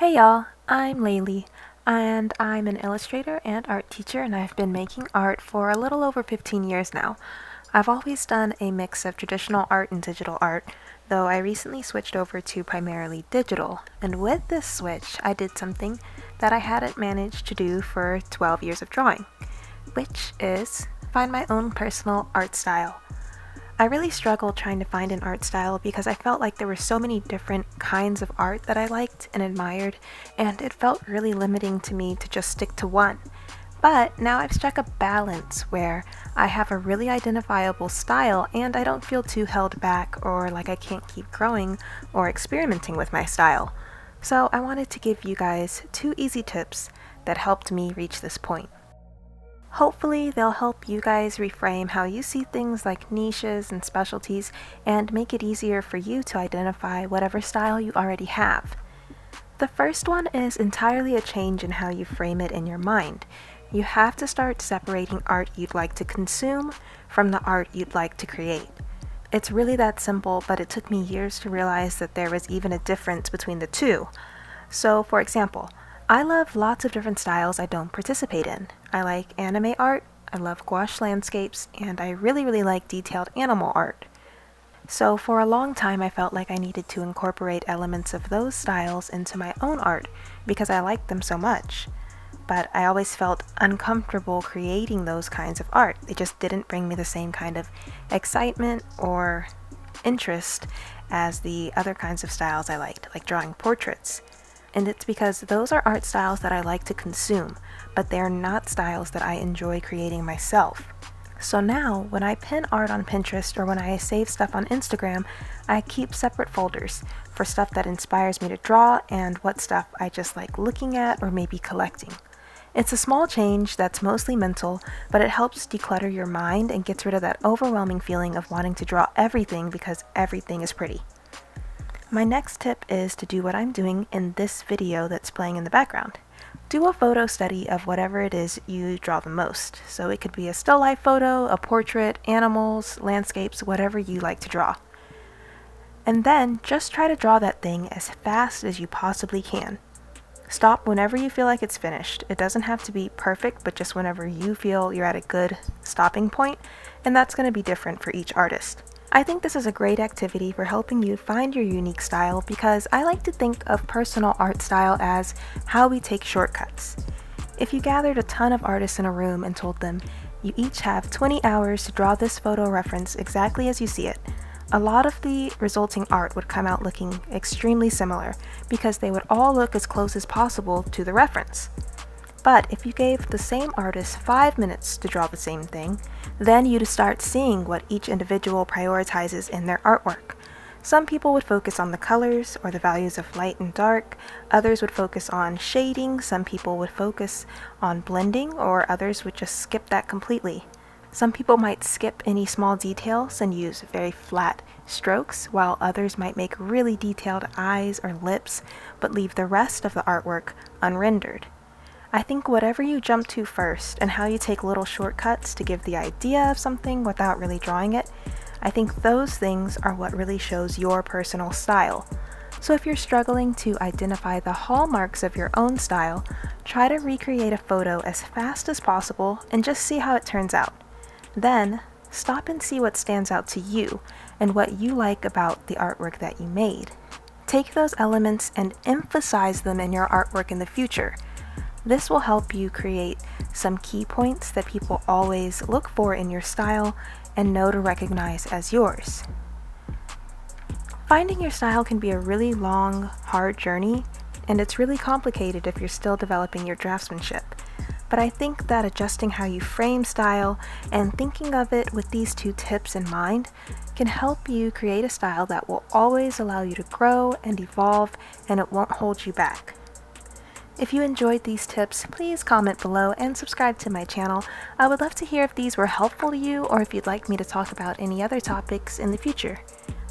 Hey y'all, I'm Laylie, and I'm an illustrator and art teacher, and I've been making art for a little over 15 years now. I've always done a mix of traditional art and digital art, though I recently switched over to primarily digital, and with this switch I did something that I hadn't managed to do for 12 years of drawing, which is find my own personal art style. I really struggled trying to find an art style because I felt like there were so many different kinds of art that I liked and admired, and it felt really limiting to me to just stick to one. But now I've struck a balance where I have a really identifiable style and I don't feel too held back or like I can't keep growing or experimenting with my style. So I wanted to give you guys 2 easy tips that helped me reach this point. Hopefully, they'll help you guys reframe how you see things like niches and specialties and make it easier for you to identify whatever style you already have. The first one is entirely a change in how you frame it in your mind. You have to start separating art you'd like to consume from the art you'd like to create. It's really that simple, but it took me years to realize that there was even a difference between the two. So, for example, I love lots of different styles I don't participate in. I like anime art, I love gouache landscapes, and I really like detailed animal art. So for a long time I felt like I needed to incorporate elements of those styles into my own art because I liked them so much. But I always felt uncomfortable creating those kinds of art. They just didn't bring me the same kind of excitement or interest as the other kinds of styles I liked, like drawing portraits. And it's because those are art styles that I like to consume, but they're not styles that I enjoy creating myself. So now, when I pin art on Pinterest or when I save stuff on Instagram, I keep separate folders for stuff that inspires me to draw and what stuff I just like looking at or maybe collecting. It's a small change that's mostly mental, but it helps declutter your mind and gets rid of that overwhelming feeling of wanting to draw everything because everything is pretty. My next tip is to do what I'm doing in this video that's playing in the background. Do a photo study of whatever it is you draw the most. So it could be a still life photo, a portrait, animals, landscapes, whatever you like to draw. And then just try to draw that thing as fast as you possibly can. Stop whenever you feel like it's finished. It doesn't have to be perfect, but just whenever you feel you're at a good stopping point, and that's going to be different for each artist. I think this is a great activity for helping you find your unique style because I like to think of personal art style as how we take shortcuts. If you gathered a ton of artists in a room and told them, you each have 20 hours to draw this photo reference exactly as you see it, a lot of the resulting art would come out looking extremely similar because they would all look as close as possible to the reference. But if you gave the same artist 5 minutes to draw the same thing, then you'd start seeing what each individual prioritizes in their artwork. Some people would focus on the colors or the values of light and dark, others would focus on shading, some people would focus on blending, or others would just skip that completely. Some people might skip any small details and use very flat strokes, while others might make really detailed eyes or lips, but leave the rest of the artwork unrendered. I think whatever you jump to first and how you take little shortcuts to give the idea of something without really drawing it, I think those things are what really shows your personal style. So if you're struggling to identify the hallmarks of your own style, try to recreate a photo as fast as possible and just see how it turns out. Then, stop and see what stands out to you and what you like about the artwork that you made. Take those elements and emphasize them in your artwork in the future. This will help you create some key points that people always look for in your style and know to recognize as yours. Finding your style can be a really long, hard journey, and it's really complicated if you're still developing your draftsmanship. But I think that adjusting how you frame style and thinking of it with these 2 tips in mind can help you create a style that will always allow you to grow and evolve, and it won't hold you back. If you enjoyed these tips, please comment below and subscribe to my channel. I would love to hear if these were helpful to you or if you'd like me to talk about any other topics in the future.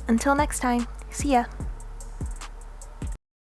Until next time, see ya!